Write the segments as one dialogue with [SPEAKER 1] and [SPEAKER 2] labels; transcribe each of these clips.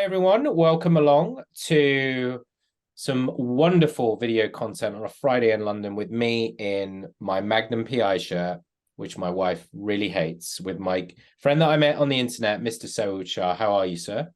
[SPEAKER 1] everyone. Welcome along to some wonderful video content on a Friday in London with me in my Magnum PI shirt, which my wife really hates, with my friend that I met on the internet, Mr. Saood Shah. How are you, sir?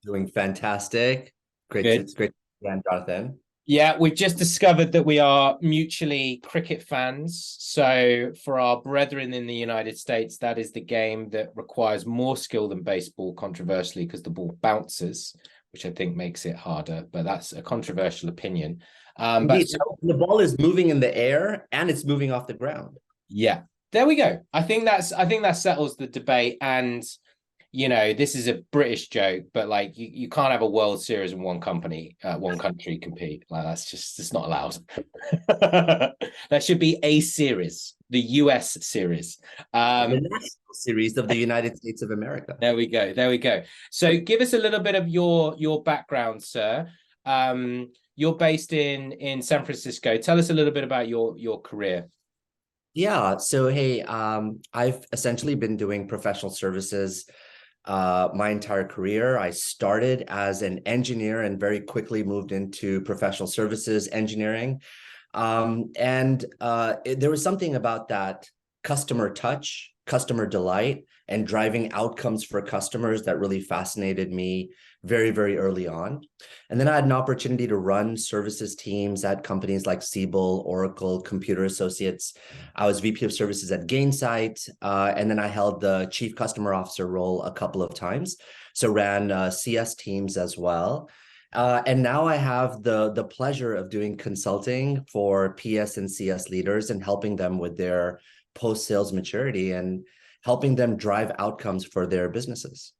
[SPEAKER 2] Doing fantastic.
[SPEAKER 1] Good.
[SPEAKER 2] Great, Jonathan.
[SPEAKER 1] Yeah, we've just discovered that we are mutually cricket fans. So for our brethren in the United States, that is the game that requires more skill than baseball, controversially, because the ball bounces, which I think makes it harder. But that's a controversial opinion. But
[SPEAKER 2] Indeed, the ball is moving in the air and it's moving off the ground.
[SPEAKER 1] yeah, there we go. I think that settles the debate. And this is a British joke, but like you can't have a World Series in one country compete. Like it's not allowed. That should be a series, the US series.
[SPEAKER 2] The national series of the United States of America.
[SPEAKER 1] There we go. There we go. So give us a little bit of your background, sir. You're based in San Francisco. Tell us a little bit about your career.
[SPEAKER 2] Yeah. So, hey, I've essentially been doing professional services my entire career. I started as an engineer and very quickly moved into professional services engineering. There was something about that customer touch, customer delight, and driving outcomes for customers that really fascinated me very, very early on. And then I had an opportunity to run services teams at companies like Siebel, Oracle, Computer Associates. I was VP of Services at Gainsight, and then I held the Chief Customer Officer role a couple of times. So ran CS teams as well. And now I have the pleasure of doing consulting for PS and CS leaders and helping them with their post-sales maturity and helping them drive outcomes for their businesses.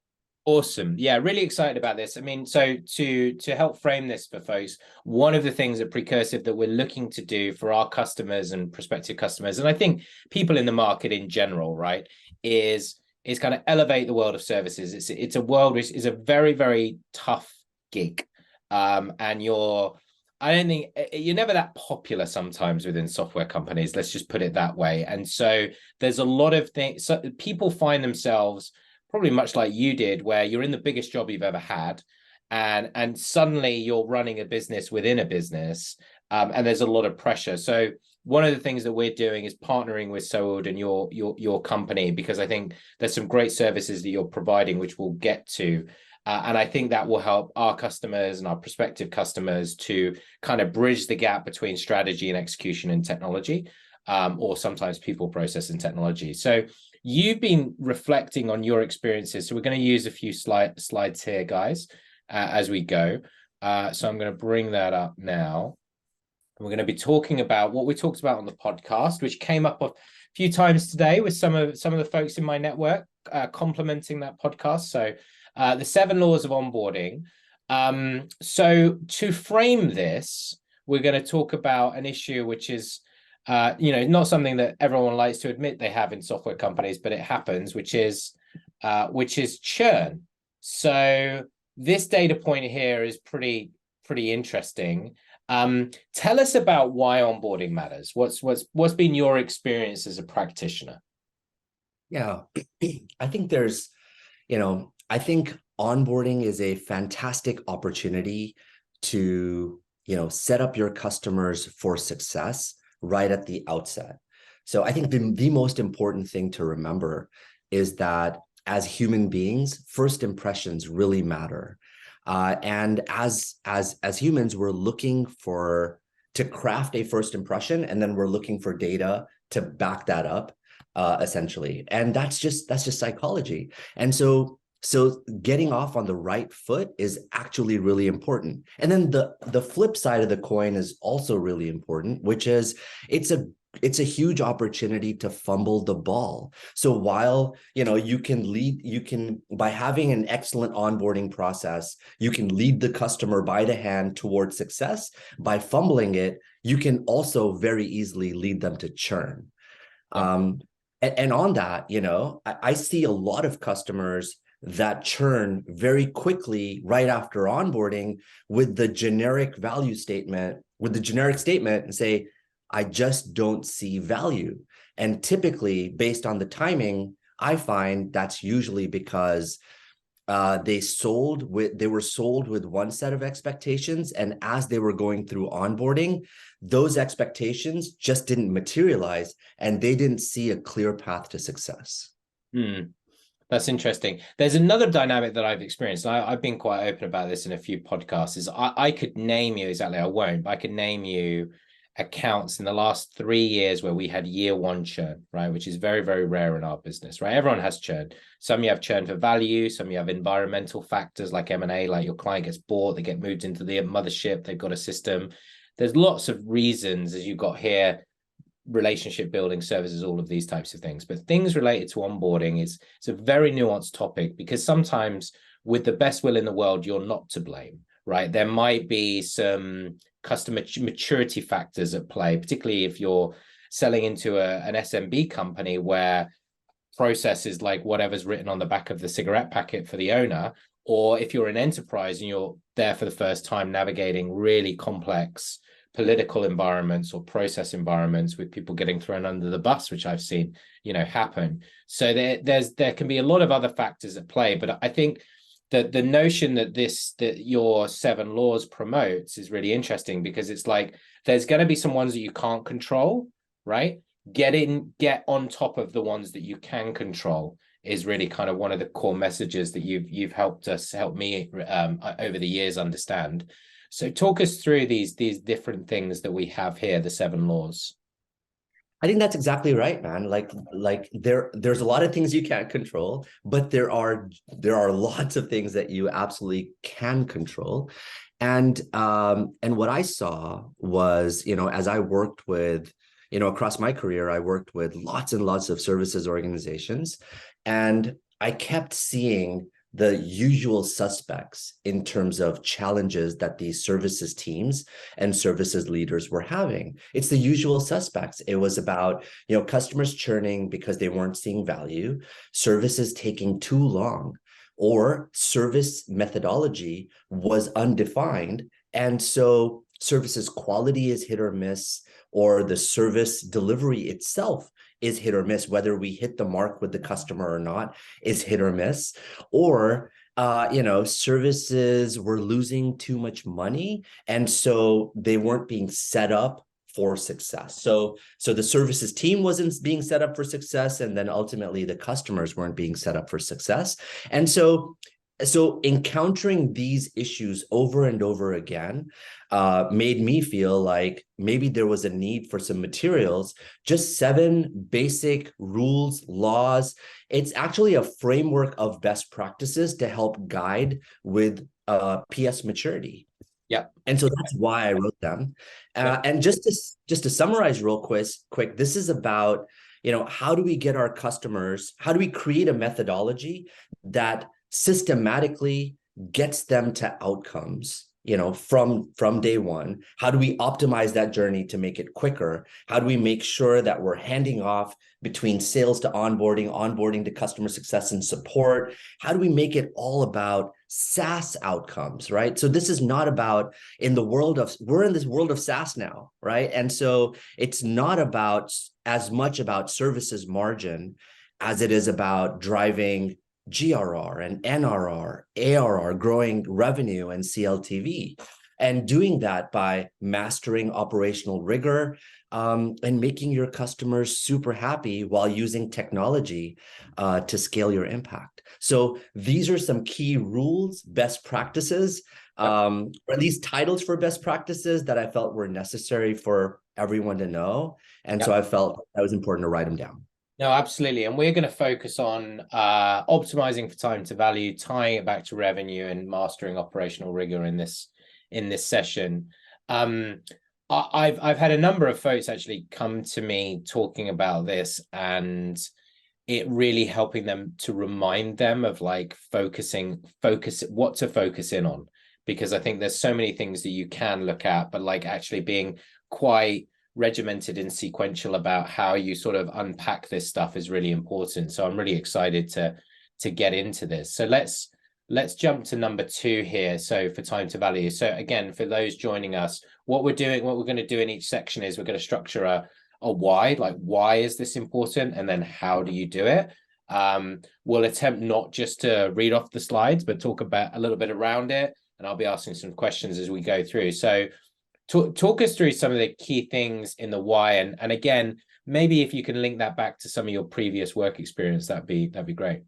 [SPEAKER 1] Awesome. Yeah, really excited about this. I mean, so to help frame this for folks, one of the things at Precursive that we're looking to do for our customers and prospective customers, and I think people in the market in general, right, is kind of elevate the world of services. It's a world which is a very, very tough gig. And I don't think you're never that popular sometimes within software companies. Let's just put it that way. And so there's a lot of things. So people find themselves probably much like you did, where you're in the biggest job you've ever had, and suddenly you're running a business within a business, and there's a lot of pressure. So one of the things that we're doing is partnering with Saood and your company, because I think there's some great services that you're providing, which we'll get to. And I think that will help our customers and our prospective customers to kind of bridge the gap between strategy and execution and technology, or sometimes people, process, and technology. So you've been reflecting on your experiences. So we're going to use a few slides here, guys, as we go. So I'm going to bring that up now. We're going to be talking about what we talked about on the podcast, which came up a few times today with some of the folks in my network complimenting that podcast. So the 7 laws of onboarding. So to frame this, we're going to talk about an issue which is not something that everyone likes to admit they have in software companies, but it happens, which is churn. So this data point here is pretty interesting. Tell us about why onboarding matters. What's been your experience as a practitioner?
[SPEAKER 2] Yeah, I think I think onboarding is a fantastic opportunity to, set up your customers for success right at the outset. So I think the most important thing to remember is that as human beings, first impressions really matter. And as humans, we're looking to craft a first impression, and then we're looking for data to back that up, essentially. And that's just psychology. And so getting off on the right foot is actually really important. And then the flip side of the coin is also really important, which is it's a huge opportunity to fumble the ball. So while by having an excellent onboarding process, you can lead the customer by the hand towards success. By fumbling it, you can also very easily lead them to churn. And on that, I see a lot of customers that churn very quickly right after onboarding with the generic statement and say, I just don't see value. And typically, based on the timing, I find that's usually because they were sold with one set of expectations, and as they were going through onboarding, those expectations just didn't materialize, and they didn't see a clear path to success.
[SPEAKER 1] That's interesting. There's another dynamic that I've experienced. I've been quite open about this in a few podcasts. Is I could name you exactly. I won't. But I could name you accounts in the last 3 years where we had year one churn, right? Which is very, very rare in our business, right? Everyone has churn. Some you have churn for value. Some you have environmental factors like M&A, like your client gets bought, they get moved into the mothership, they've got a system. There's lots of reasons, as you've got here, relationship building services, all of these types of things. But things related to onboarding it's a very nuanced topic, because sometimes with the best will in the world, you're not to blame, right? There might be some customer maturity factors at play, particularly if you're selling into an SMB company where process is like whatever's written on the back of the cigarette packet for the owner, or if you're an enterprise and you're there for the first time navigating really complex political environments or process environments with people getting thrown under the bus, which I've seen, happen. So there can be a lot of other factors at play, but I think that the notion that your 7 laws promotes is really interesting, because it's like there's going to be some ones that you can't control, right? Get on top of the ones that you can control is really kind of one of the core messages that you've helped me over the years understand. So talk us through these different things that we have here, the 7 laws.
[SPEAKER 2] I think that's exactly right, man. Like there's a lot of things you can't control, but there are lots of things that you absolutely can control. And what I saw was, as I worked with, across my career, I worked with lots and lots of services organizations, and I kept seeing the usual suspects in terms of challenges that these services teams and services leaders were having. It's the usual suspects. It was about, customers churning because they weren't seeing value, services taking too long, or service methodology was undefined. And so services quality is hit or miss, or the service delivery itself is hit or miss, whether we hit the mark with the customer or not is hit or miss, or services were losing too much money, and so they weren't being set up for success. So the services team wasn't being set up for success, and then ultimately the customers weren't being set up for success. And so encountering these issues over and over again made me feel like maybe there was a need for some materials, just 7 basic rules, laws. It's actually a framework of best practices to help guide with PS maturity.
[SPEAKER 1] Yeah.
[SPEAKER 2] And so that's why I wrote them. And just to summarize real quick, this is about, how do we get our customers, how do we create a methodology that systematically gets them to outcomes, from day one? How do we optimize that journey to make it quicker? How do we make sure that we're handing off between sales to onboarding to customer success and support? How do we make it all about SaaS outcomes, right? So this is not about, we're in this world of SaaS now, right? And so it's not about as much about services margin as it is about driving GRR and NRR, ARR, growing revenue and CLTV, and doing that by mastering operational rigor and making your customers super happy while using technology to scale your impact. So these are some key rules, best practices, or at least titles for best practices that I felt were necessary for everyone to know. And so I felt that was important to write them down.
[SPEAKER 1] No, absolutely. And we're going to focus on optimizing for time to value, tying it back to revenue, and mastering operational rigor in this session. I've had a number of folks actually come to me talking about this, and it really helping them to remind them of like what to focus in on, because I think there's so many things that you can look at, but like actually being quite regimented and sequential about how you sort of unpack this stuff is really important. So I'm really excited to get into this. So let's jump to number 2 here. So for time to value. So again, for those joining us, what we're going to do in each section is we're going to structure a why, like why is this important, and then how do you do it? We'll attempt not just to read off the slides, but talk about a little bit around it. And I'll be asking some questions as we go through. So talk us through some of the key things in the why. And again, maybe if you can link that back to some of your previous work experience, that'd be great.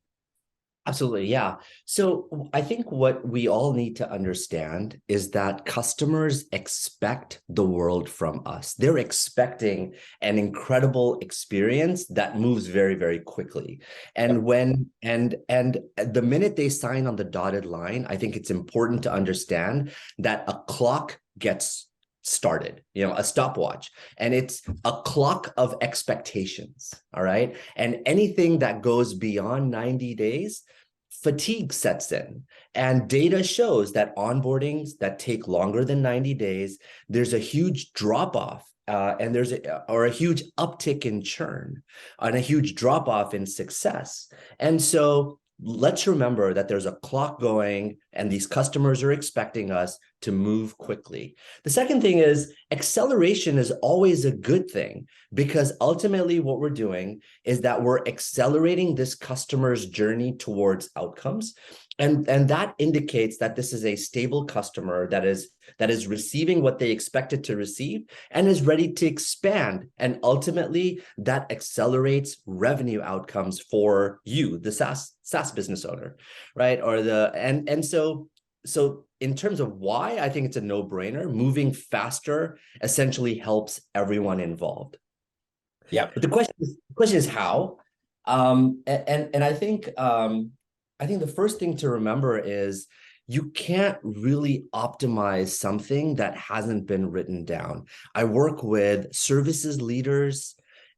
[SPEAKER 2] Absolutely. Yeah. So I think what we all need to understand is that customers expect the world from us. They're expecting an incredible experience that moves very, very quickly. And the minute they sign on the dotted line, I think it's important to understand that a clock gets started, a stopwatch, and it's a clock of expectations. All right. And anything that goes beyond 90 days, fatigue sets in. And data shows that onboardings that take longer than 90 days, there's a huge drop off. And there's a huge uptick in churn and a huge drop off in success. And so let's remember that there's a clock going and these customers are expecting us to move quickly. The second thing is acceleration is always a good thing, because ultimately what we're doing is that we're accelerating this customer's journey towards outcomes. And that indicates that this is a stable customer that is receiving what they expected to receive and is ready to expand. And ultimately, that accelerates revenue outcomes for you, the SaaS business owner, right? So in terms of why, I think it's a no-brainer. Moving faster essentially helps everyone involved.
[SPEAKER 1] Yeah.
[SPEAKER 2] But the question is how. And I think the first thing to remember is you can't really optimize something that hasn't been written down. I work with services leaders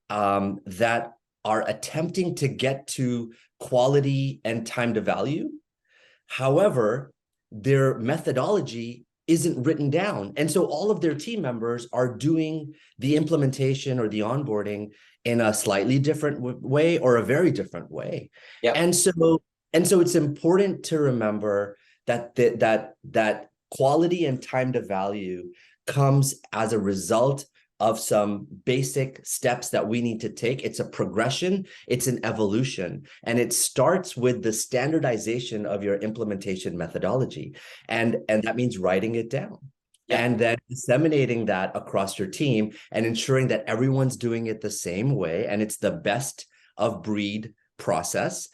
[SPEAKER 2] that are attempting to get to quality and time to value. However, their methodology isn't written down. And so all of their team members are doing the implementation or the onboarding in a slightly different way or a very different way.
[SPEAKER 1] Yep.
[SPEAKER 2] And so it's important to remember that quality and time to value comes as a result of some basic steps that we need to take. It's a progression, it's an evolution, and it starts with the standardization of your implementation methodology. And that means writing it down. Yeah. And then disseminating that across your team and ensuring that everyone's doing it the same way. And it's the best of breed process.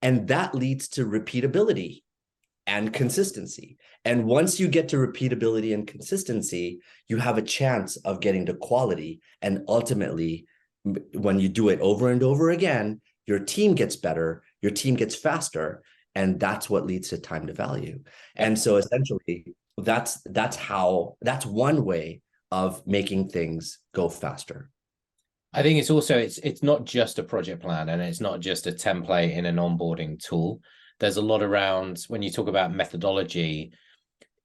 [SPEAKER 2] And that leads to repeatability and consistency. And once you get to repeatability and consistency, you have a chance of getting to quality. And ultimately, when you do it over and over again, your team gets better, your team gets faster, and that's what leads to time to value. And so essentially, that's one way of making things go faster.
[SPEAKER 1] I think it's also, it's not just a project plan and it's not just a template in an onboarding tool. There's a lot around when you talk about methodology,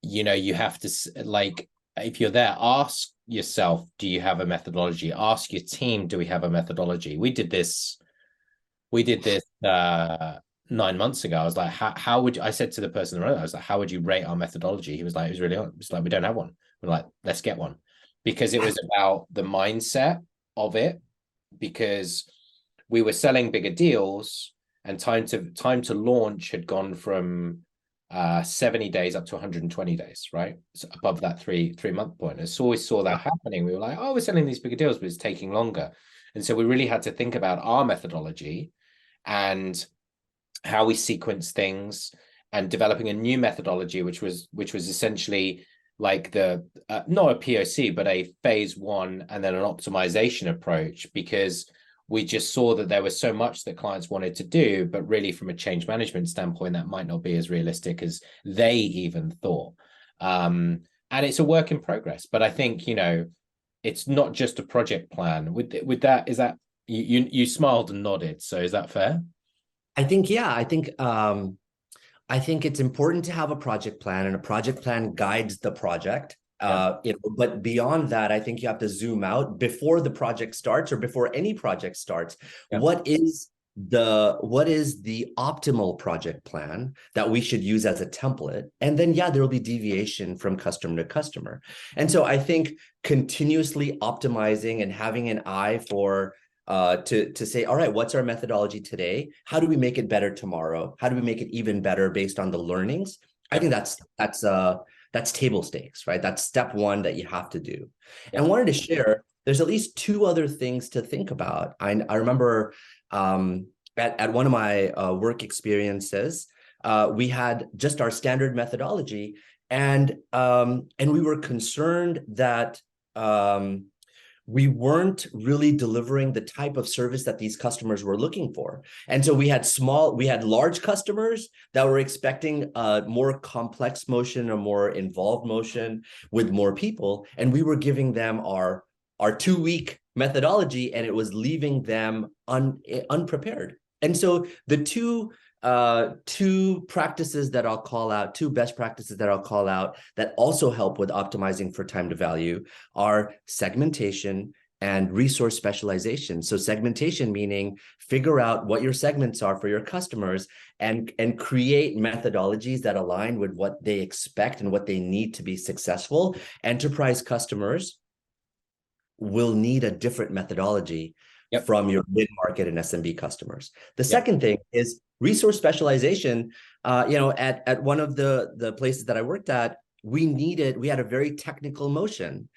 [SPEAKER 1] you have to, like, if you're there, ask yourself, do you have a methodology? Ask your team, do we have a methodology? We did this 9 months ago. I was like, how would you, I said to the person around, I was like, how would you rate our methodology? He was like, it was really hard. It's like, we don't have one. We're like, let's get one, because it was about the mindset of it, because we were selling bigger deals and time to launch had gone from 70 days up to 120 days, right? So above that three-month point. And so we saw that happening. We were like, oh, we're selling these bigger deals, but it's taking longer. And so we really had to think about our methodology and how we sequence things, and developing a new methodology, which was essentially like the not a POC, but a phase one and then an optimization approach, because we just saw that there was so much that clients wanted to do, but really from a change management standpoint, that might not be as realistic as they even thought. And it's a work in progress, but I think, it's not just a project plan. With that, is that, you smiled and nodded. So is that fair?
[SPEAKER 2] I think, yeah, I think it's important to have a project plan, and a project plan guides the project. But beyond that, I think you have to zoom out before the project starts, or before any project starts. Yeah. What is the optimal project plan that we should use as a template? And then, there will be deviation from customer to customer. And so I think continuously optimizing and having an eye for to say, all right, what's our methodology today? How do we make it better tomorrow? How do we make it even better based on the learnings? I think that's table stakes, right? That's step one that you have to do. And I wanted to share, there's at least two other things to think about. I remember at one of my work experiences, we had just our standard methodology, and we were concerned that we weren't really delivering the type of service that these customers were looking for. And so we had large customers that were expecting a more complex motion, a more involved motion with more people. And we were giving them our 2-week methodology, and it was leaving them unprepared. And so the two practices that I'll call out, two best practices that I'll call out that also help with optimizing for time to value are segmentation and resource specialization. So segmentation meaning figure out what your segments are for your customers and create methodologies that align with what they expect and what they need to be successful. Enterprise customers will need a different methodology from your mid-market and SMB customers. The second thing is resource specialization. At one of the places that I worked at, we had a very technical motion,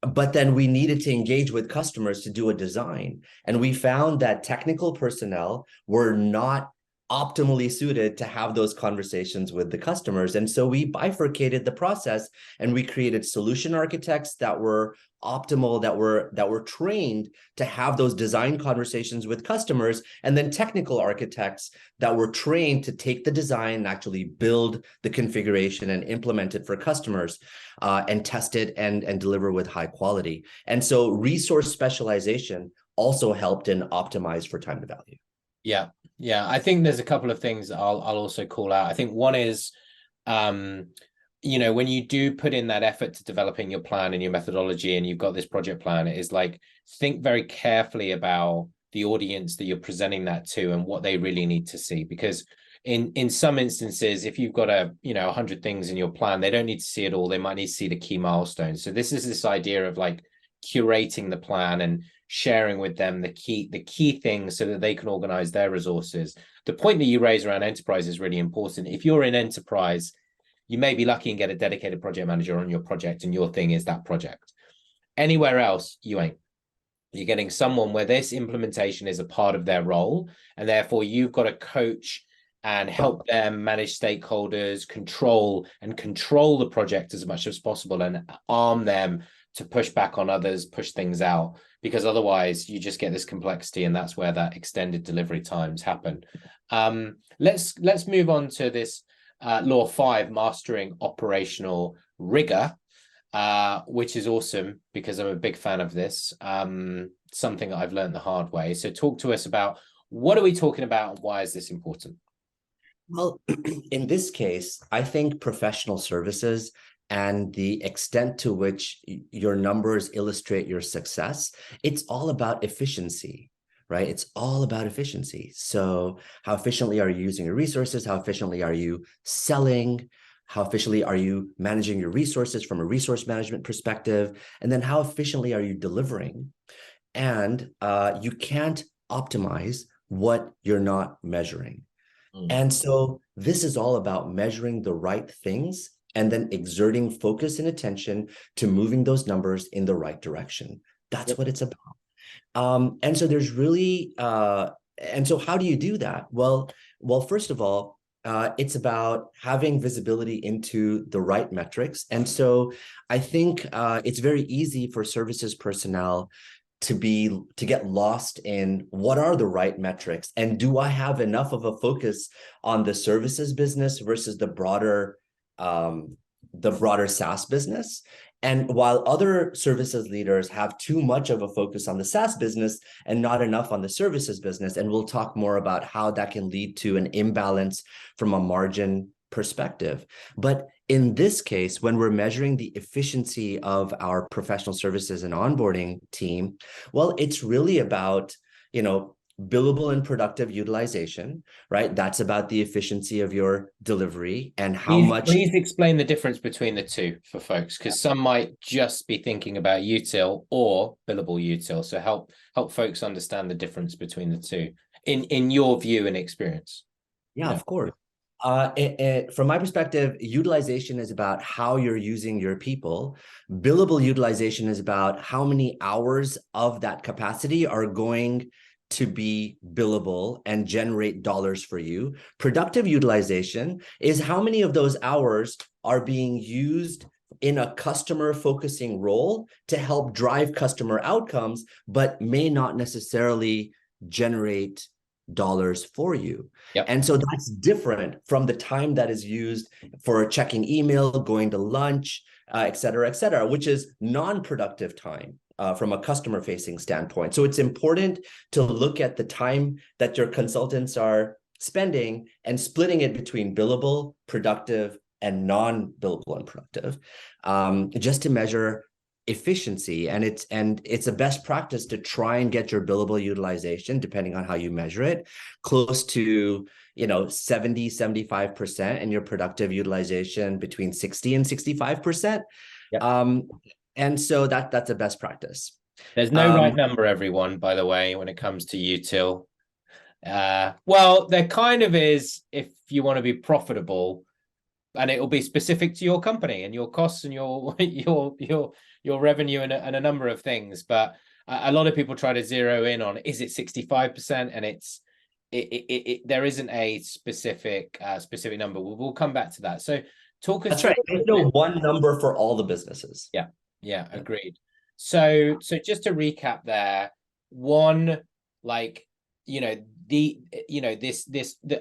[SPEAKER 2] but then we needed to engage with customers to do a design. And we found that technical personnel were not optimally suited to have those conversations with the customers. And so we bifurcated the process, and we created solution architects that were optimal, that were trained to have those design conversations with customers, and then technical architects that were trained to take the design and actually build the configuration and implement it for customers, and test it and deliver with high quality. And so resource specialization also helped in optimize for time to value.
[SPEAKER 1] Yeah, I think there's a couple of things I'll also call out. I think one is, when you do put in that effort to developing your plan and your methodology, and you've got this project plan, it is like, think very carefully about the audience that you're presenting that to and what they really need to see. Because in some instances, if you've got 100 things in your plan, they don't need to see it all. They might need to see the key milestones. So this is this idea of like curating the plan and sharing with them the key things so that they can organize their resources. The point that you raise around enterprise is really important. If you're in enterprise, you may be lucky and get a dedicated project manager on your project, and your thing is that project. Anywhere else, you ain't. You're getting someone where this implementation is a part of their role, and therefore you've got to coach and help them manage stakeholders, control the project as much as possible, and arm them to push back on others, push things out, because otherwise you just get this complexity, and that's where that extended delivery times happen. Let's move on to this law 5, mastering operational rigor, which is awesome because I'm a big fan of this. Something that I've learned the hard way. So talk to us about, what are we talking about and why is this important?
[SPEAKER 2] Well, in this case, I think professional services and the extent to which your numbers illustrate your success, it's all about efficiency, right? It's all about efficiency. So how efficiently are you using your resources? How efficiently are you selling? How efficiently are you managing your resources from a resource management perspective? And then how efficiently are you delivering? And you can't optimize what you're not measuring. And so this is all about measuring the right things and then exerting focus and attention to moving those numbers in the right direction. That's what it's about. And so there's really, and so how do you do that? Well, first of all, it's about having visibility into the right metrics. And so I think it's very easy for services personnel to get lost in what are the right metrics, and do I have enough of a focus on the services business versus the broader SaaS business. And while other services leaders have too much of a focus on the SaaS business and not enough on the services business, and we'll talk more about how that can lead to an imbalance from a margin perspective. But in this case, when we're measuring the efficiency of our professional services and onboarding team, well, it's really about, billable and productive utilization, right? That's about the efficiency of your delivery and how much.
[SPEAKER 1] Please explain the difference between the two for folks, because some might just be thinking about util or billable util. So help folks understand the difference between the two in your view and experience.
[SPEAKER 2] Yeah, of course. From my perspective, utilization is about how you're using your people. Billable utilization is about how many hours of that capacity are going to be billable and generate dollars for you. Productive utilization is how many of those hours are being used in a customer focusing role to help drive customer outcomes, but may not necessarily generate dollars for you.
[SPEAKER 1] Yep.
[SPEAKER 2] And so that's different from the time that is used for checking email, going to lunch, et cetera, which is non-productive time from a customer-facing standpoint. So it's important to look at the time that your consultants are spending and splitting it between billable, productive, and non-billable and productive, just to measure efficiency. And it's a best practice to try and get your billable utilization, depending on how you measure it, close to 70-75%, and your productive utilization between 60 and 65%. Yep. And so that's a best practice.
[SPEAKER 1] There's no right number, everyone, by the way, when it comes to util. Well, there kind of is if you want to be profitable, and it will be specific to your company and your costs and your revenue and a number of things. But a lot of people try to zero in on, is it 65%? And there isn't a specific number. We'll come back to that. So talk us.
[SPEAKER 2] That's right. There's no one number for all the businesses.
[SPEAKER 1] Yeah, agreed. So just to recap there, one, like, the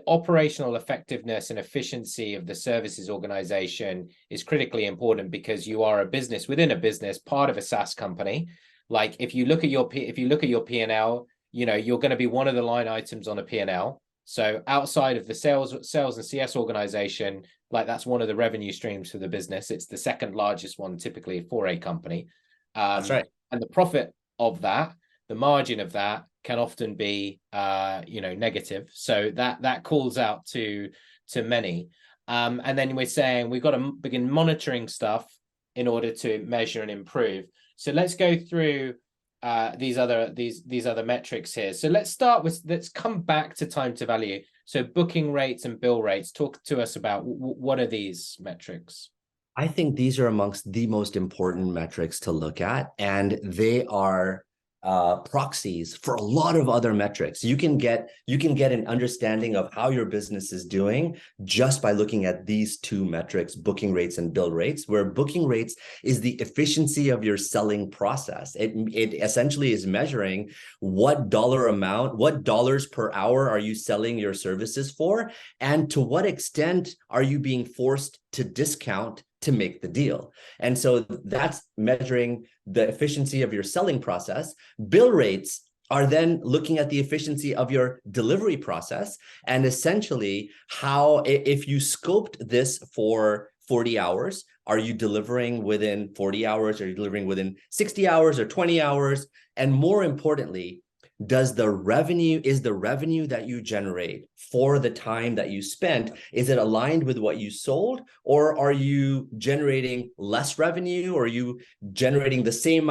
[SPEAKER 1] operational effectiveness and efficiency of the services organization is critically important, because you are a business within a business, part of a SaaS company. Like if you look at your P&L, you're going to be one of the line items on a P&L. So outside of the sales and CS organization, like that's one of the revenue streams for the business. It's the second largest one typically for a company.
[SPEAKER 2] That's right.
[SPEAKER 1] And the profit of that, the margin of that, can often be negative. So that calls out to many. And then we're saying we've got to begin monitoring stuff in order to measure and improve. So let's go through these other metrics here. So let's come back to time to value. So booking rates and bill rates. Talk to us about what are these metrics?
[SPEAKER 2] I think these are amongst the most important metrics to look at, and they are proxies for a lot of other metrics. You can get an understanding of how your business is doing just by looking at these two metrics, booking rates and bill rates, where booking rates is the efficiency of your selling process. It essentially is measuring what dollars per hour are you selling your services for, and to what extent are you being forced to discount to make the deal. And so that's measuring the efficiency of your selling process. Bill rates are then looking at the efficiency of your delivery process, and essentially how, if you scoped this for 40 hours, are you delivering within 40 hours? Are you delivering within 60 hours or 20 hours? And more importantly, is the revenue that you generate for the time that you spent, is it aligned with what you sold, or are you generating less revenue, or are you generating the same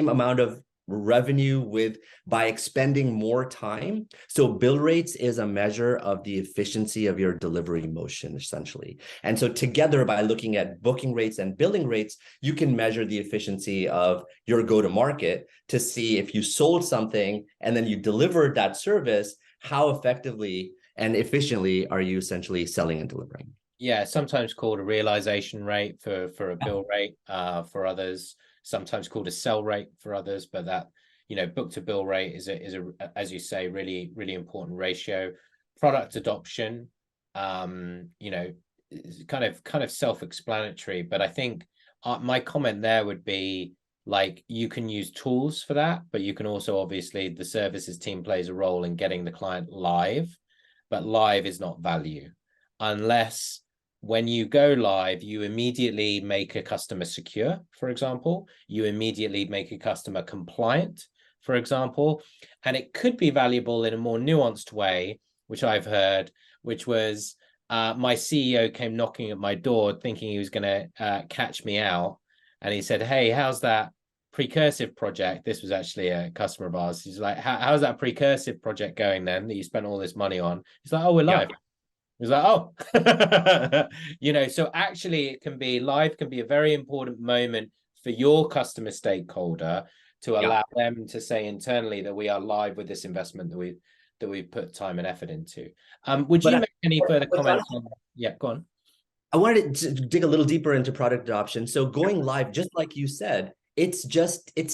[SPEAKER 2] amount of revenue by expending more time? So bill rates is a measure of the efficiency of your delivery motion, essentially. And so together, by looking at booking rates and billing rates, you can measure the efficiency of your go-to-market to see if you sold something and then you delivered that service, how effectively and efficiently are you essentially selling and delivering?
[SPEAKER 1] Yeah, sometimes called a realization rate for a bill rate, for others, sometimes called a sell rate for others, but that, book to bill rate is a, as you say, really, really important ratio. Product adoption, is kind of self-explanatory, but I think my comment there would be, like, you can use tools for that, but you can also, obviously, the services team plays a role in getting the client live, but live is not value unless when you go live, you immediately make a customer secure, for example, you immediately make a customer compliant, for example. And it could be valuable in a more nuanced way, which I've heard, which was my CEO came knocking at my door thinking he was going to catch me out. And he said, hey, how's that Precursive project? This was actually a customer of ours. He's like, how's that Precursive project going then that you spent all this money on? He's like, oh, we're live. Yeah. He's like, oh, so actually it can be live, can be a very important moment for your customer stakeholder to allow them to say internally that we are live with this investment that we've put time and effort into. Would you make any further comments on that? Yeah, go on.
[SPEAKER 2] I wanted to dig a little deeper into product adoption. So going live, just like you said, it's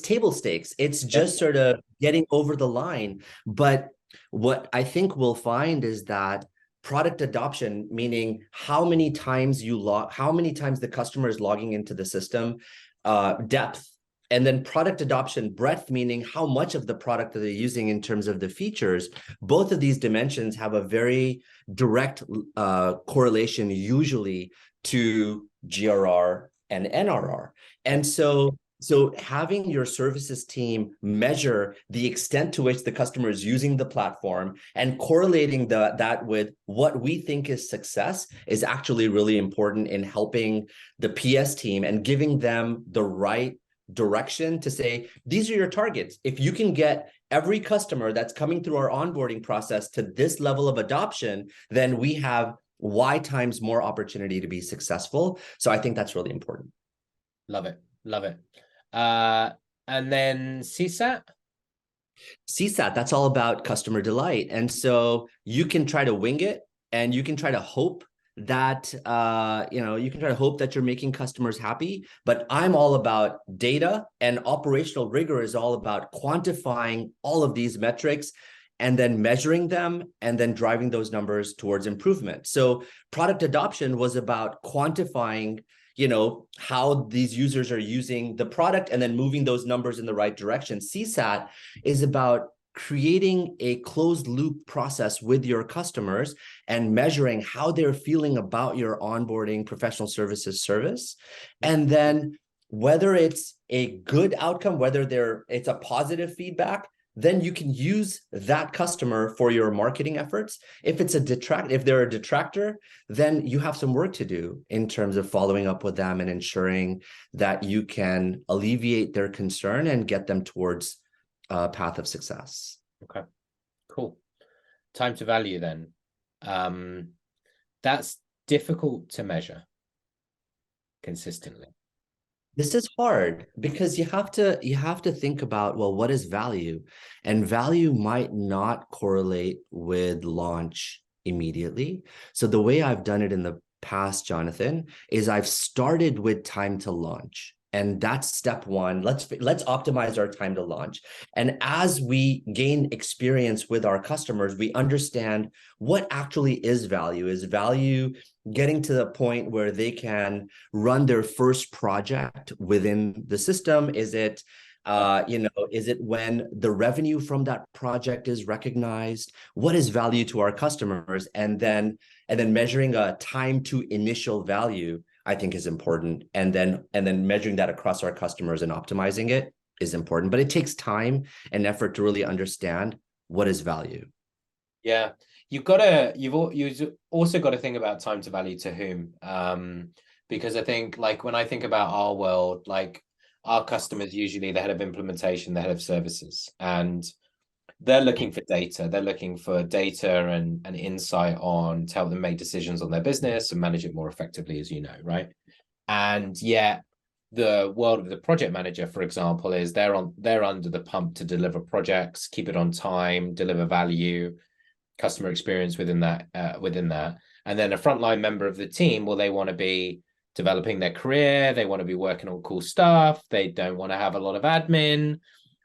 [SPEAKER 2] table stakes. It's just sort of getting over the line. But what I think we'll find is that product adoption, meaning how many times the customer is logging into the system, depth, and then product adoption, breadth, meaning how much of the product are they using in terms of the features. Both of these dimensions have a very direct correlation usually to GRR and NRR. And so having your services team measure the extent to which the customer is using the platform and correlating that with what we think is success is actually really important in helping the PS team and giving them the right direction to say, these are your targets. If you can get every customer that's coming through our onboarding process to this level of adoption, then we have Y times more opportunity to be successful. So I think that's really important.
[SPEAKER 1] Love it. Love it. And then CSAT?
[SPEAKER 2] CSAT, that's all about customer delight. And so you can try to wing it and you can try to hope that you're making customers happy, but I'm all about data, and operational rigor is all about quantifying all of these metrics and then measuring them and then driving those numbers towards improvement. So product adoption was about quantifying how these users are using the product and then moving those numbers in the right direction. CSAT is about creating a closed loop process with your customers and measuring how they're feeling about your onboarding professional services service. And then whether it's a good outcome, whether it's a positive feedback, then you can use that customer for your marketing efforts. If they're a detractor, then you have some work to do in terms of following up with them and ensuring that you can alleviate their concern and get them towards a path of success.
[SPEAKER 1] Okay, cool. Time to value then. That's difficult to measure consistently.
[SPEAKER 2] This is hard because you have to think about, well, what is value? And value might not correlate with launch immediately. So the way I've done it in the past, Jonathan, is I've started with time to launch. And that's step one. Let's optimize our time to launch. And as we gain experience with our customers, we understand what actually is value. Is value getting to the point where they can run their first project within the system? Is it when the revenue from that project is recognized? What is value to our customers? And then measuring a time to initial value, I think, is important. And then measuring that across our customers and optimizing it is important. But it takes time and effort to really understand what is value.
[SPEAKER 1] Yeah, you've also got to think about time to value to whom. Because I think, like, when I think about our world, like, our customers, usually the head of implementation, the head of services, and they're looking for data. They're looking for data and insight to help them make decisions on their business and manage it more effectively, as you know, right? And yet the world of the project manager, for example, is they're under the pump to deliver projects, keep it on time, deliver value, customer experience within that. And then a frontline member of the team, well, they want to be developing their career. They want to be working on cool stuff. They don't want to have a lot of admin,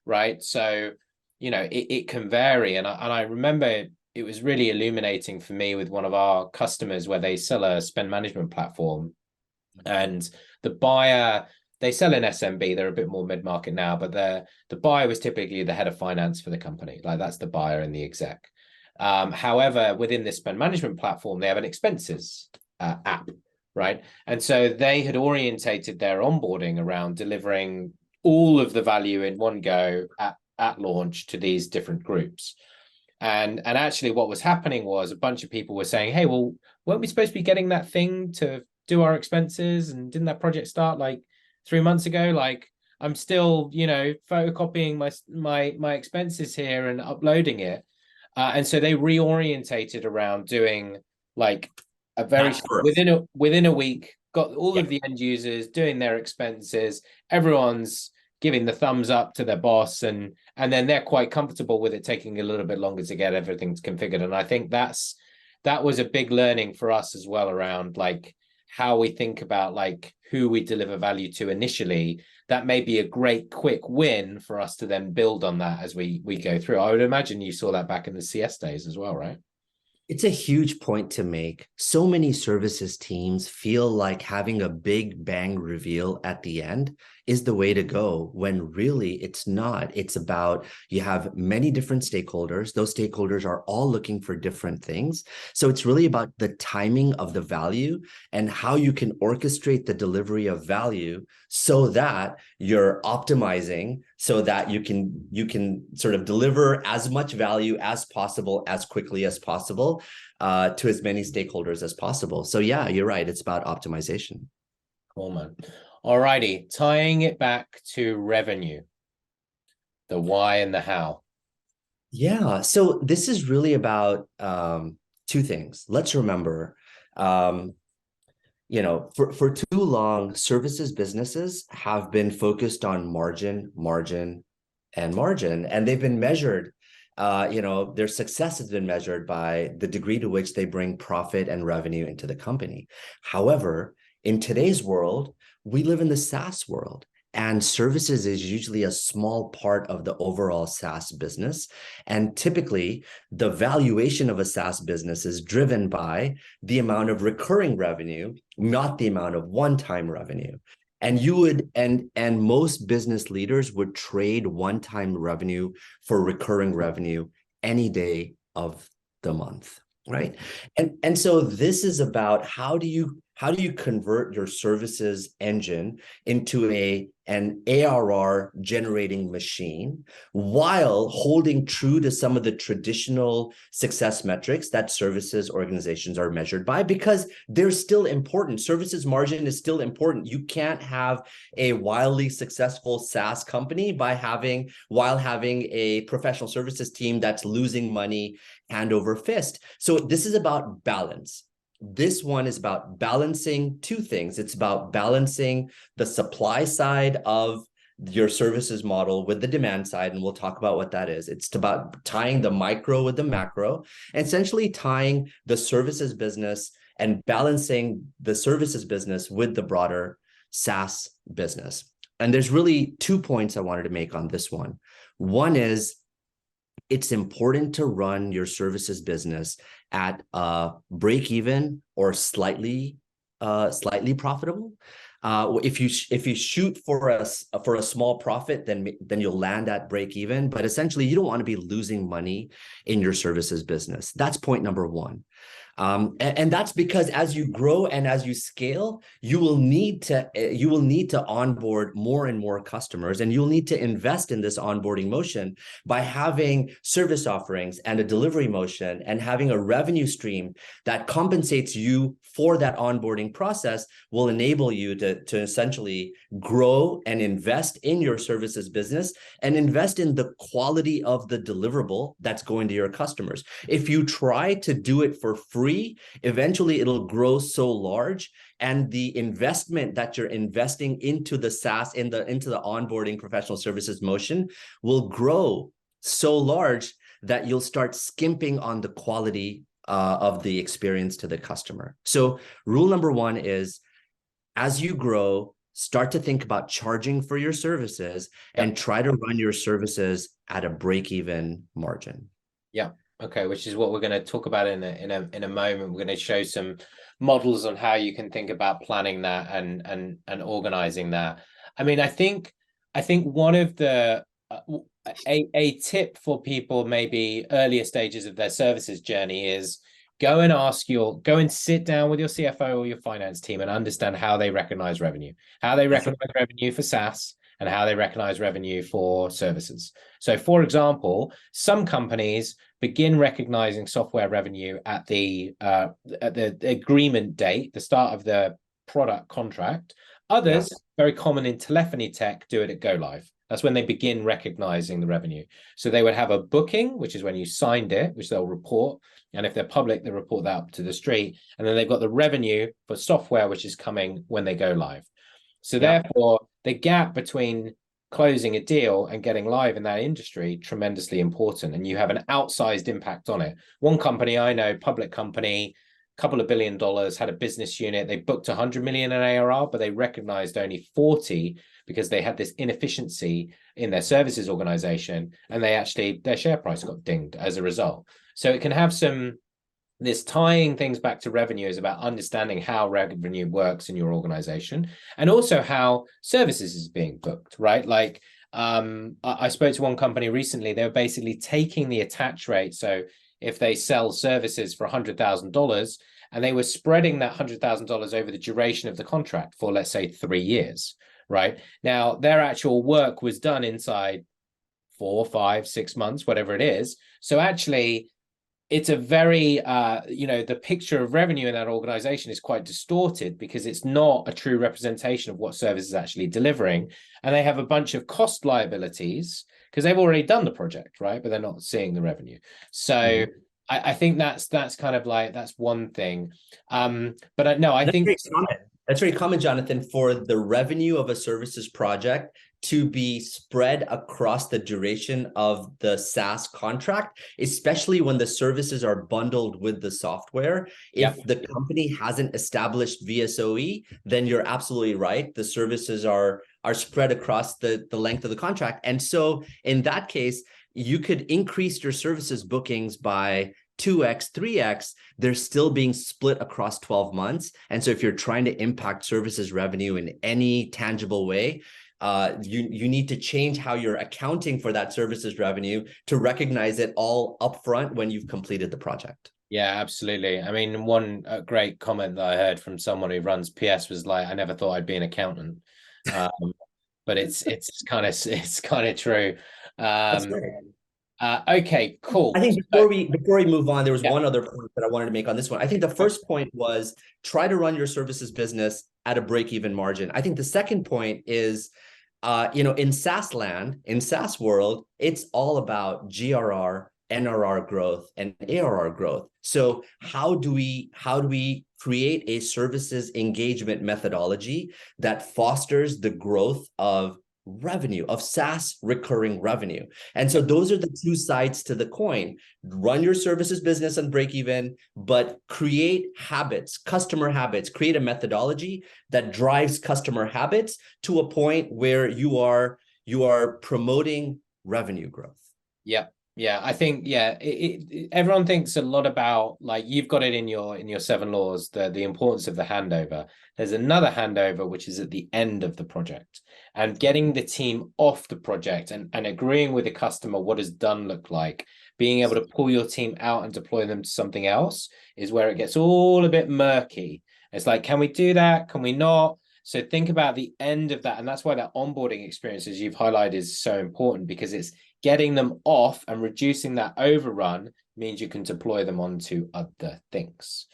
[SPEAKER 1] right? So, it can vary. And I remember it was really illuminating for me with one of our customers where they sell a spend management platform, and the buyer, they sell in SMB. They're a bit more mid-market now, but the buyer was typically the head of finance for the company. Like, that's the buyer and the exec. However, within this spend management platform, they have an expenses app, right? And so they had orientated their onboarding around delivering all of the value in one go at at launch to these different groups. And actually what was happening was a bunch of people were saying, hey, well, weren't we supposed to be getting that thing to do our expenses? And didn't that project start like 3 months ago? Like, I'm still, you know, photocopying my expenses here and uploading it. And so they reorientated around doing like a very within a week, got all of the end users doing their expenses. Everyone's giving the thumbs up to their boss, and then they're quite comfortable with it taking a little bit longer to get everything configured. And I think that was a big learning for us as well, around like how we think about like who we deliver value to initially. That may be a great quick win for us to then build on that as we go through. I would imagine you saw that back in the CS days as well, right?
[SPEAKER 2] It's a huge point to make. So many services teams feel like having a big bang reveal at the end is the way to go, when really it's not. It's about, you have many different stakeholders. Those stakeholders are all looking for different things. So it's really about the timing of the value and how you can orchestrate the delivery of value so that you're optimizing, so that you can sort of deliver as much value as possible, as quickly as possible, to as many stakeholders as possible. So yeah, you're right. It's about optimization.
[SPEAKER 1] Cool, man. All righty. Tying it back to revenue, the why and the how.
[SPEAKER 2] Yeah. So this is really about two things. Let's remember, you know, for too long, services businesses have been focused on margin, and they've been measured. You know, their success has been measured by the degree to which they bring profit and revenue into the company. However, in today's world, we live in the SaaS world, and services is usually a small part of the overall SaaS business. And typically, the valuation of a SaaS business is driven by the amount of recurring revenue, not the amount of one-time revenue. And you would, and most business leaders would trade one-time revenue for recurring revenue any day of the month, right? And so this is about how do you convert your services engine into an ARR generating machine while holding true to some of the traditional success metrics that services organizations are measured by, because they're still important. Services margin is still important. You can't have a wildly successful SaaS company while having a professional services team that's losing money hand over fist. So this is about balance. This one is about balancing two things. It's about balancing the supply side of your services model with the demand side, and we'll talk about what that is. It's about tying the micro with the macro, essentially tying the services business and balancing the services business with the broader SaaS business. And there's really 2 points I wanted to make on this one. One is, it's important to run your services business at break even or slightly profitable. If you shoot for a small profit, then you'll land at break even. But essentially, you don't want to be losing money in your services business. That's point number one. And that's because as you grow and as you scale, you will need to onboard more and more customers, and you'll need to invest in this onboarding motion by having service offerings and a delivery motion and having a revenue stream that compensates you for that onboarding process. Will enable you to essentially grow and invest in your services business and invest in the quality of the deliverable that's going to your customers. If you try to do it for free, eventually it'll grow so large, and the investment that you're investing into the SaaS, into the onboarding professional services motion, will grow so large that you'll start skimping on the quality of the experience to the customer. So rule number one is, as you grow, start to think about charging for your services and try to run your services at a break-even margin.
[SPEAKER 1] Yeah. Okay, which is what we're going to talk about in a moment. We're going to show some models on how you can think about planning that and organizing that. I mean, I think one of the a tip for people maybe earlier stages of their services journey is go and sit down with your CFO or your finance team and understand how they recognize revenue, for SaaS, and how they recognize revenue for services. So, for example, some companies begin recognizing software revenue at the agreement date, the start of the product contract. Others, very common in telephony tech, do it at go live. That's when they begin recognizing the revenue. So they would have a booking, which is when you signed it, which they'll report. And if they're public, they report that up to the street. And then they've got the revenue for software, which is coming when they go live. So therefore, the gap between closing a deal and getting live in that industry, tremendously important. And you have an outsized impact on it. One company I know, public company, couple of $1 billion, had a business unit. They booked 100 million in ARR, but they recognized only 40 because they had this inefficiency in their services organization, and their share price got dinged as a result. So it can have this tying things back to revenue is about understanding how revenue works in your organization, and also how services is being booked, right? Like I spoke to one company recently. They were basically taking the attach rate. So if they sell services for $100,000, and they were spreading that $100,000 over the duration of the contract for, let's say, 3 years, right? Now, their actual work was done inside 4, 5, 6 months, whatever it is. So actually, it's a very, the picture of revenue in that organization is quite distorted because it's not a true representation of what service is actually delivering. And they have a bunch of cost liabilities because they've already done the project, right? But they're not seeing the revenue. So I think that's kind of like, that's one thing. But no, I think
[SPEAKER 2] that's very common, Jonathan, for the revenue of a services project to be spread across the duration of the SaaS contract, especially when the services are bundled with the software. If the company hasn't established VSOE, then you're absolutely right. The services are spread across the length of the contract. And so in that case, you could increase your services bookings by 2x, 3x, they're still being split across 12 months. And so if you're trying to impact services revenue in any tangible way, you need to change how you're accounting for that services revenue to recognize it all upfront when you've completed the project.
[SPEAKER 1] Yeah, absolutely. I mean, one great comment that I heard from someone who runs PS was like, I never thought I'd be an accountant. But it's kind of true.
[SPEAKER 2] That's great.
[SPEAKER 1] Okay, cool.
[SPEAKER 2] I think before we move on, there was one other point that I wanted to make on this one. I think the first point was try to run your services business at a break-even margin. I think the second point is, in SaaS land, in SaaS world, it's all about GRR, NRR growth, and ARR growth. So how do we create a services engagement methodology that fosters the growth of revenue, of SaaS recurring revenue? And so those are the two sides to the coin. Run your services business and break even, but create habits, customer habits, create a methodology that drives customer habits to a point where you are promoting revenue growth.
[SPEAKER 1] Yeah, I think, everyone thinks a lot about, like, you've got it in your 7 laws, the importance of the handover. There's another handover, which is at the end of the project, and getting the team off the project and agreeing with the customer what does done look like. Being able to pull your team out and deploy them to something else is where it gets all a bit murky. It's like, can we do that? Can we not? So think about the end of that. And that's why that onboarding experience, as you've highlighted, is so important, because it's getting them off and reducing that overrun means you can deploy them onto other things.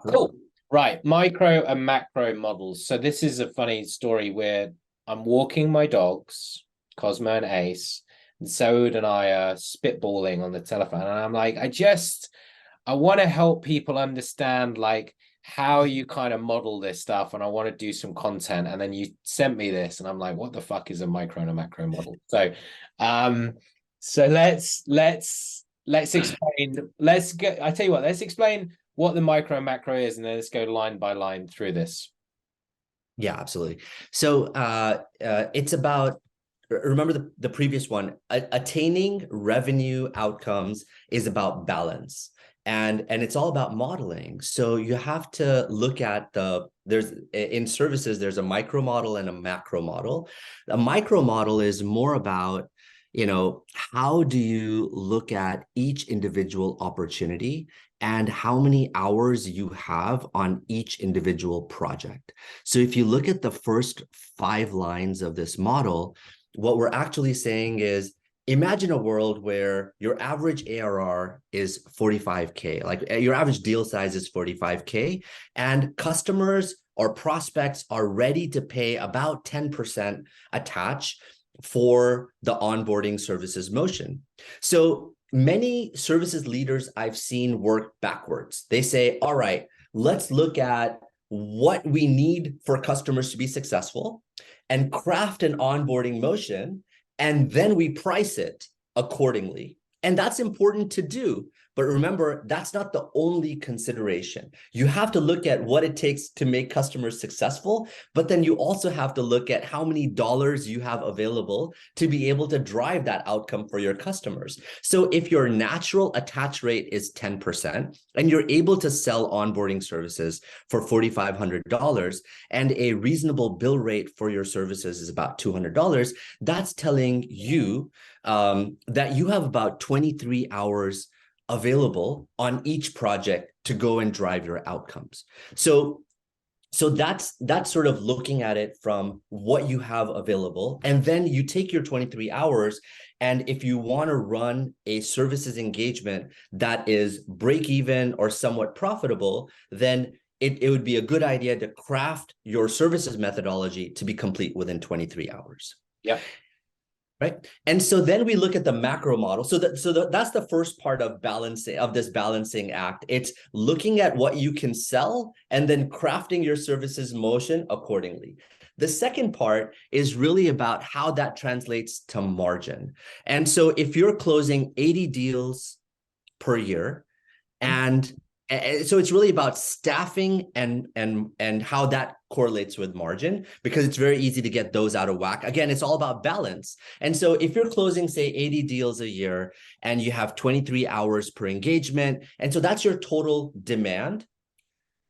[SPEAKER 1] Cool. Right. Micro and macro models. So this is a funny story where I'm walking my dogs, Cosmo and Ace, and Saood and I are spitballing on the telephone. And I'm like, I want to help people understand, like, how you kind of model this stuff, and I want to do some content. And then you sent me this, and I'm like, what the fuck is a micro and a macro model? So let's explain. I tell you what, let's explain what the micro and macro is, and then let's go line by line through this.
[SPEAKER 2] Yeah, absolutely. So it's about, remember the previous one, attaining revenue outcomes is about balance. And it's all about modeling. So you have to look at in services, there's a micro model and a macro model. A micro model is more about, how do you look at each individual opportunity and how many hours you have on each individual project. So if you look at the first 5 lines of this model, what we're actually saying is, imagine a world where your average ARR is 45K, like your average deal size is 45K, and customers or prospects are ready to pay about 10% attach for the onboarding services motion. So many services leaders I've seen work backwards. They say, all right, let's look at what we need for customers to be successful and craft an onboarding motion, and then we price it accordingly. And that's important to do. But remember, that's not the only consideration. You have to look at what it takes to make customers successful, but then you also have to look at how many dollars you have available to be able to drive that outcome for your customers. So if your natural attach rate is 10% and you're able to sell onboarding services for $4,500 and a reasonable bill rate for your services is about $200, that's telling you that you have about 23 hours available on each project to go and drive your outcomes. So that's sort of looking at it from what you have available. And then you take your 23 hours, and if you want to run a services engagement that is break even or somewhat profitable, then it would be a good idea to craft your services methodology to be complete within 23 hours.
[SPEAKER 1] Yeah.
[SPEAKER 2] Right. And so then we look at the macro model. That's the first part of this balancing act. It's looking at what you can sell and then crafting your services motion accordingly. The second part is really about how that translates to margin. And so if you're closing 80 deals per year, and so it's really about staffing and how that correlates with margin, because it's very easy to get those out of whack. Again, it's all about balance. And so if you're closing, say, 80 deals a year and you have 23 hours per engagement, and so that's your total demand.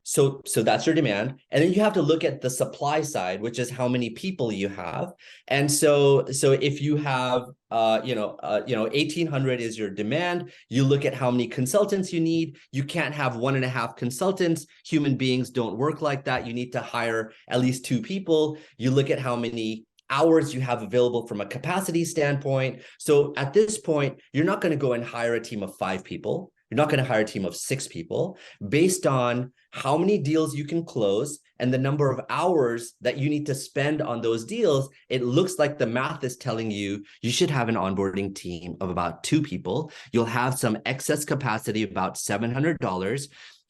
[SPEAKER 2] So that's your demand. And then you have to look at the supply side, which is how many people you have. And so if you have 1,800 is your demand, you look at how many consultants you need. You can't have 1.5 consultants. Human beings don't work like that. You need to hire at least 2 people. You look at how many hours you have available from a capacity standpoint. So at this point, you're not going to go and hire a team of 5 people. You're not going to hire a team of 6 people based on how many deals you can close and the number of hours that you need to spend on those deals. It looks like the math is telling you you should have an onboarding team of about 2 people. You'll have some excess capacity, about $700.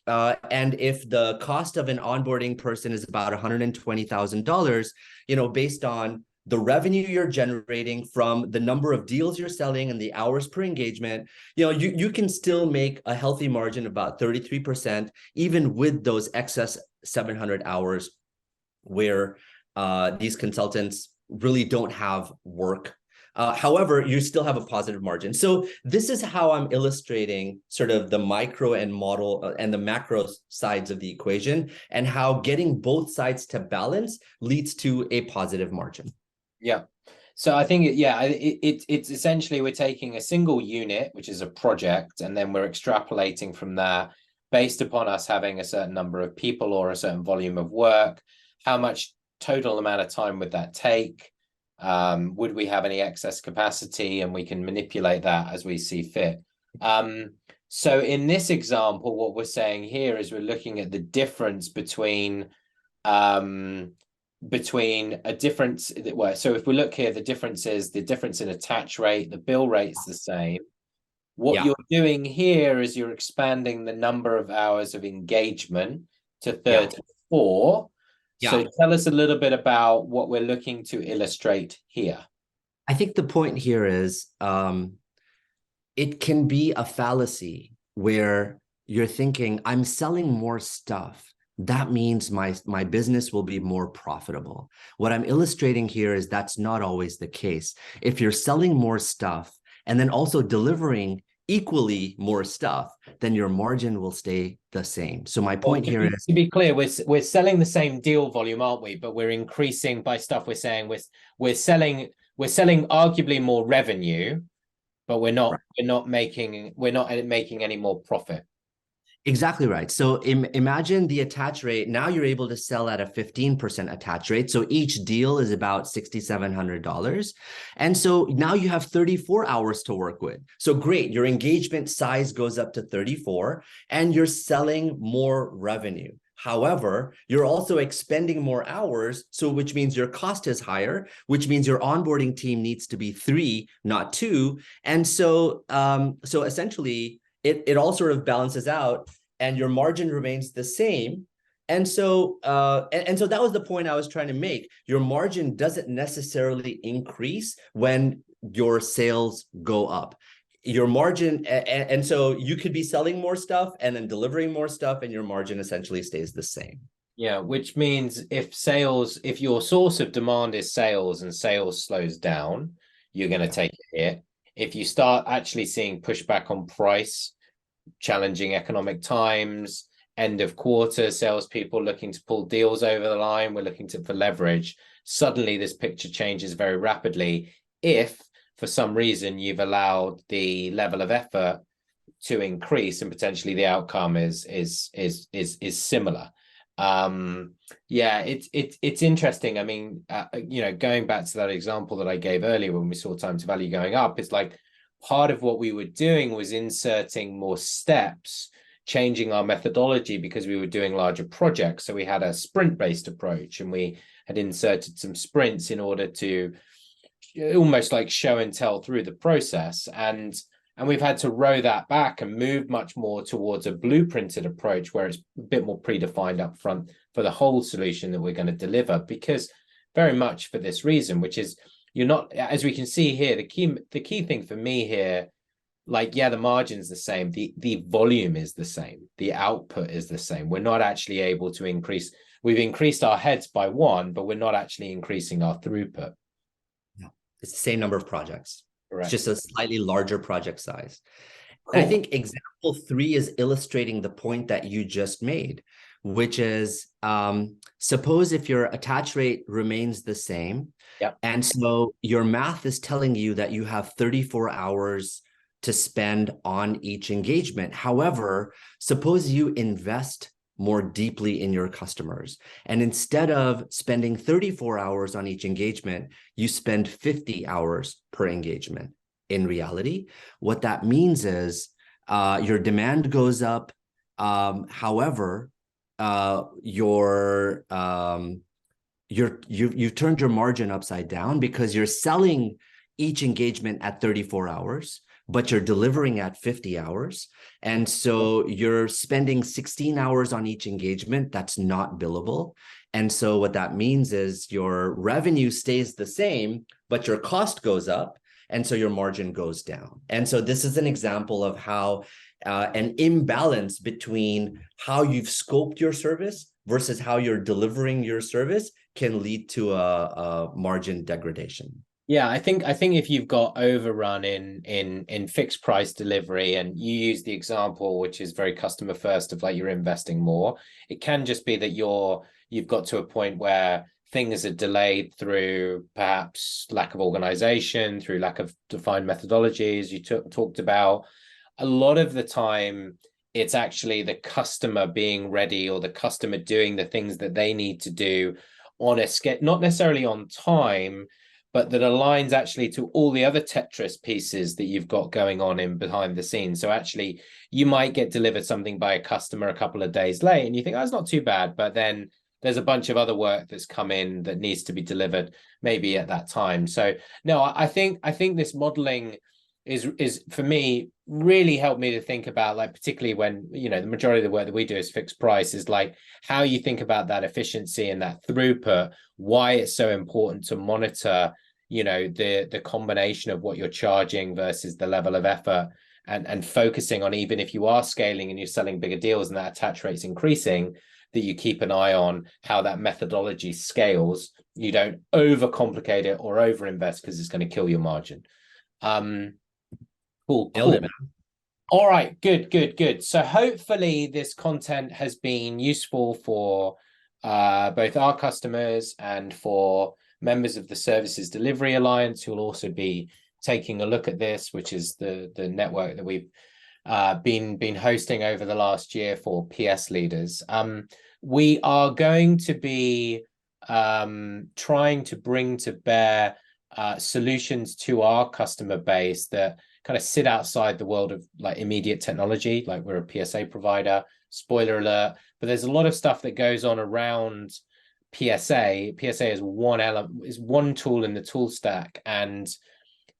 [SPEAKER 2] And if the cost of an onboarding person is about $120,000, based on the revenue you're generating from the number of deals you're selling and the hours per engagement, you can still make a healthy margin of about 33%, even with those excess 700 hours where these consultants really don't have work. However, you still have a positive margin. So this is how I'm illustrating sort of the micro and model and the macro sides of the equation, and how getting both sides to balance leads to a positive margin.
[SPEAKER 1] Yeah. So I think, it's essentially we're taking a single unit, which is a project, and then we're extrapolating from there based upon us having a certain number of people or a certain volume of work. How much total amount of time would that take? Would we have any excess capacity? And we can manipulate that as we see fit. So in this example, what we're saying here is we're looking at the difference between a difference. Well, so if we look here, the difference in attach rate, the bill rate's the same. What you're doing here is you're expanding the number of hours of engagement to 34. So tell us a little bit about what we're looking to illustrate here.
[SPEAKER 2] I think the point here is it can be a fallacy where you're thinking, I'm selling more stuff. That means my business will be more profitable. What I'm illustrating here is that's not always the case. If you're selling more stuff and then also delivering equally more stuff, then your margin will stay the same. So my point here is,
[SPEAKER 1] to be clear, we're selling the same deal volume, aren't we? But we're increasing by stuff we're saying we're selling arguably more revenue, but we're not making any more profit.
[SPEAKER 2] Exactly right. So imagine the attach rate. Now you're able to sell at a 15% attach rate. So each deal is about $6,700. And so now you have 34 hours to work with. So great. Your engagement size goes up to 34 and you're selling more revenue. However, you're also expending more hours, so which means your cost is higher, which means your onboarding team needs to be 3, not 2. And so essentially, it all sort of balances out and your margin remains the same. And so that was the point I was trying to make. Your margin doesn't necessarily increase when your sales go up. Your margin, and so you could be selling more stuff and then delivering more stuff, and your margin essentially stays the same.
[SPEAKER 1] Yeah, which means if your source of demand is sales and sales slows down, you're going to take a hit. If you start actually seeing pushback on price, challenging economic times, end of quarter, salespeople looking to pull deals over the line, we're looking for leverage. Suddenly, this picture changes very rapidly. If for some reason you've allowed the level of effort to increase and potentially the outcome is similar. Yeah, it's interesting. I mean, going back to that example that I gave earlier when we saw time to value going up, it's like part of what we were doing was inserting more steps, changing our methodology because we were doing larger projects. So we had a sprint-based approach and we had inserted some sprints in order to almost like show and tell through the process. And we've had to row that back and move much more towards a blueprinted approach where it's a bit more predefined up front for the whole solution that we're going to deliver, because very much for this reason, which is you're not, as we can see here, the key thing for me here, like, yeah, the margin's the same, the volume is the same, the output is the same. We're not actually able to increase. We've increased our heads by 1, but we're not actually increasing our throughput.
[SPEAKER 2] No, it's the same number of projects.
[SPEAKER 1] Correct.
[SPEAKER 2] It's just a slightly larger project size.
[SPEAKER 1] Cool.
[SPEAKER 2] And I think example 3 is illustrating the point that you just made, which is suppose if your attach rate remains the same, and so your math is telling you that you have 34 hours to spend on each engagement. However, suppose you invest more deeply in your customers, and instead of spending 34 hours on each engagement, you spend 50 hours per engagement. In reality, what that means is your demand goes up. However, you've turned your margin upside down because you're selling each engagement at 34 hours, but you're delivering at 50 hours. And so you're spending 16 hours on each engagement that's not billable. And so what that means is your revenue stays the same, but your cost goes up. And so your margin goes down. And so this is an example of how an imbalance between how you've scoped your service versus how you're delivering your service can lead to a margin degradation.
[SPEAKER 1] Yeah, I think if you've got overrun in fixed price delivery, and you use the example which is very customer first of like you're investing more, it can just be that you've got to a point where things are delayed through perhaps lack of organization, through lack of defined methodologies you talked about. A lot of the time, it's actually the customer being ready or the customer doing the things that they need to do on a schedule, not necessarily on time, but that aligns actually to all the other Tetris pieces that you've got going on in behind the scenes. So actually, you might get delivered something by a customer a couple of days late, and you think, oh, it's not too bad, but then there's a bunch of other work that's come in that needs to be delivered maybe at that time. So no, I think this modeling is for me really helped me to think about, like, particularly when, the majority of the work that we do is fixed price, is like how you think about that efficiency and that throughput, why it's so important to monitor, the combination of what you're charging versus the level of effort, and focusing on, even if you are scaling and you're selling bigger deals and that attach rate's increasing, that you keep an eye on how that methodology scales. You don't overcomplicate it or overinvest because it's going to kill your margin. Cool. All right, good. So hopefully this content has been useful for both our customers and for members of the Services Delivery Alliance, who will also be taking a look at this, which is the network that we've been hosting over the last year for PS leaders. We are going to be trying to bring to bear solutions to our customer base that kind of sit outside the world of like immediate technology. Like we're a PSA provider, spoiler alert, but there's a lot of stuff that goes on around PSA. PSA is one element, is one tool in the tool stack, and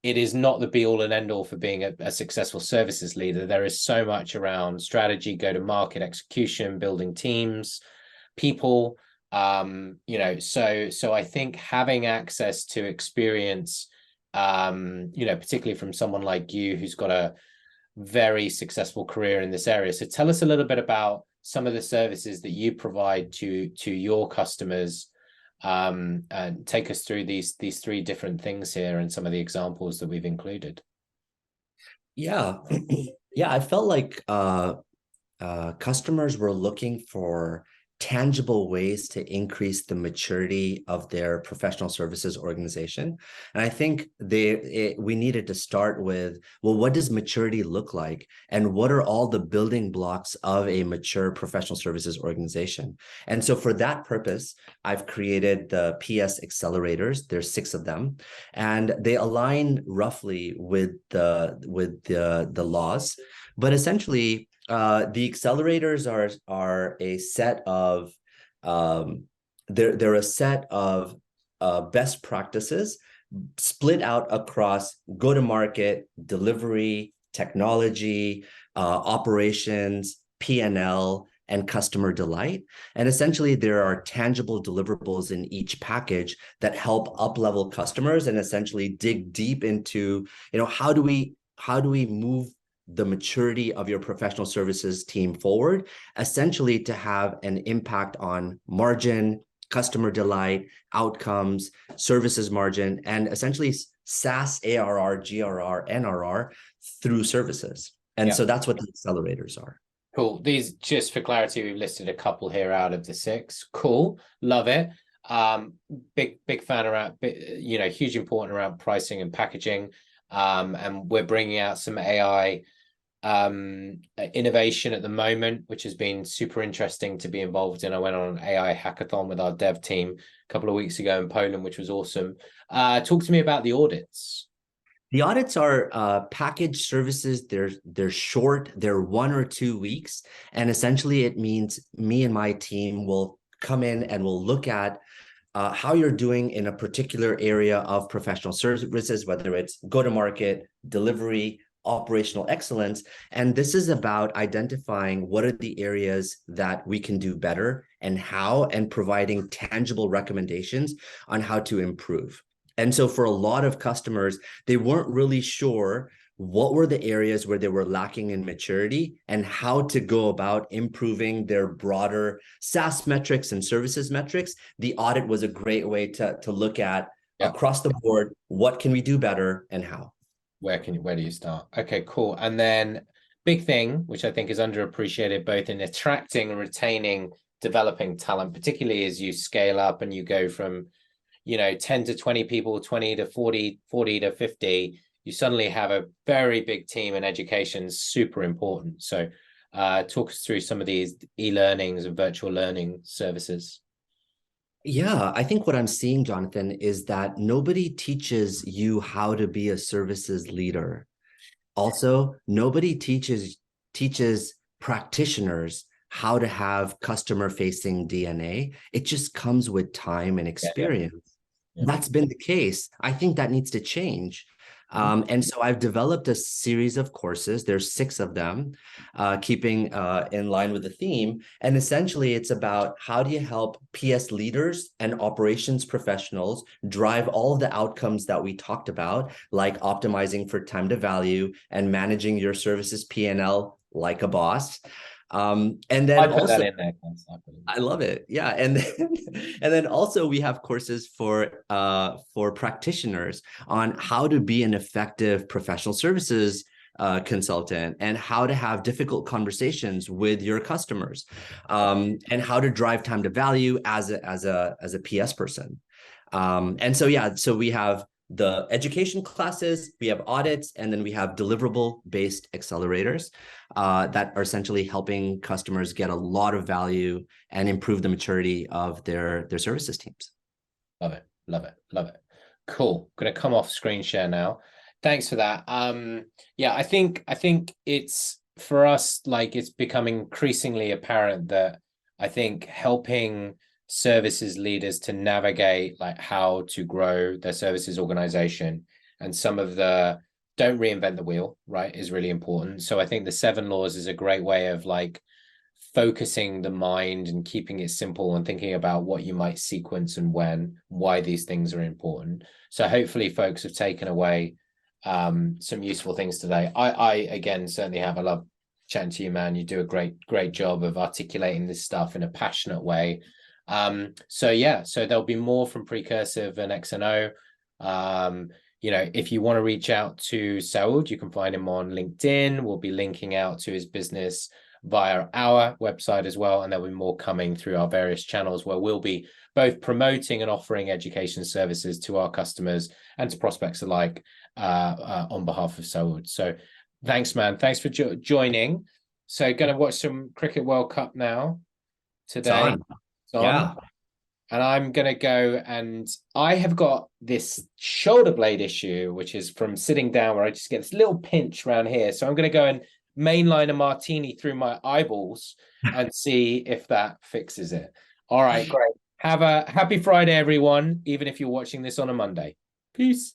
[SPEAKER 1] it is not the be all and end all for being a successful services leader. There is so much around strategy, go to market, execution, building teams, people. So I think having access to experience, particularly from someone like you who's got a very successful career in this area. So tell us a little bit about some of the services that you provide to your customers, and take us through these three different things here and some of the examples that we've included.
[SPEAKER 2] Yeah, yeah, I felt like customers were looking for tangible ways to increase the maturity of their professional services organization. And I think we needed to start with, well, what does maturity look like? And what are all the building blocks of a mature professional services organization? And so for that purpose, I've created the PS accelerators. There's 6 of them, and they align roughly with the laws. But essentially, the accelerators are a set of they're a set of best practices split out across go-to-market, delivery, technology, operations, P&L, and customer delight. And essentially, there are tangible deliverables in each package that help up-level customers and essentially dig deep into, how do we move the maturity of your professional services team forward, essentially to have an impact on margin, customer delight, outcomes, services margin, and essentially SaaS, ARR, GRR, NRR through services. And so that's what the accelerators are.
[SPEAKER 1] Cool. These, just for clarity, we've listed a couple here out of the 6. Cool. Love it. Big fan around, huge important around pricing and packaging. And we're bringing out some AI innovation at the moment, which has been super interesting to be involved in. I went on an AI hackathon with our dev team a couple of weeks ago in Poland, which was awesome. Talk to me about the audits.
[SPEAKER 2] The audits are packaged services. They're short. They're 1 or 2 weeks, and essentially it means me and my team will come in and we'll look at how you're doing in a particular area of professional services, whether it's go-to-market, delivery, operational excellence. And this is about identifying what are the areas that we can do better and how, and providing tangible recommendations on how to improve. And so for a lot of customers, they weren't really sure what were the areas where they were lacking in maturity and how to go about improving their broader SaaS metrics and services metrics. The audit was a great way to look at across the board, what can we do better and how?
[SPEAKER 1] Where do you start? Okay, cool. And then big thing, which I think is underappreciated both in attracting and retaining developing talent, particularly as you scale up and you go from, 10 to 20 people, 20 to 40, 40 to 50, you suddenly have a very big team, and education's super important. So talk us through some of these e-learnings and virtual learning services.
[SPEAKER 2] Yeah, I think what I'm seeing, Jonathan, is that nobody teaches you how to be a services leader. Also, nobody teaches practitioners how to have customer-facing DNA. It just comes with time and experience. That's been the case. I think that needs to change. And so I've developed a series of courses. There's 6 of them, keeping in line with the theme. And essentially, it's about how do you help PS leaders and operations professionals drive all of the outcomes that we talked about, like optimizing for time to value and managing your services P&L like a boss. And then
[SPEAKER 1] I put that in there.
[SPEAKER 2] I love it. Yeah. And then also we have courses for practitioners on how to be an effective professional services consultant and how to have difficult conversations with your customers, and how to drive time to value as a PS person. And so, so we have the education classes, we have audits, and then we have deliverable-based accelerators that are essentially helping customers get a lot of value and improve the maturity of their services teams.
[SPEAKER 1] Love it, love it, love it. Cool. Gonna come off screen share now. Thanks for that. Yeah, I think it's for us, like it's becoming increasingly apparent that I think helping services leaders to navigate like how to grow their services organization and some of the don't reinvent the wheel, right, is really important. So I think the 7 laws is a great way of like focusing the mind and keeping it simple and thinking about what you might sequence and when, why these things are important. So hopefully folks have taken away some useful things today. I again certainly have. I love chatting to you, man. You do a great job of articulating this stuff in a passionate way. So yeah, so there'll be more from Precursive and XNO. You know, if you want to reach out to Saood, you can find him on LinkedIn. We'll be linking out to his business via our website as well, and there'll be more coming through our various channels where we'll be both promoting and offering education services to our customers and to prospects alike on behalf of Saood. So thanks, man. Thanks for joining. So going to watch some Cricket World Cup now today.
[SPEAKER 2] It's on. Yeah.
[SPEAKER 1] And I'm going to go, and I have got this shoulder blade issue, which is from sitting down where I just get this little pinch around here. So I'm going to go and mainline a martini through my eyeballs and see if that fixes it. All right, great. Have a happy Friday, everyone, even if you're watching this on a Monday. Peace.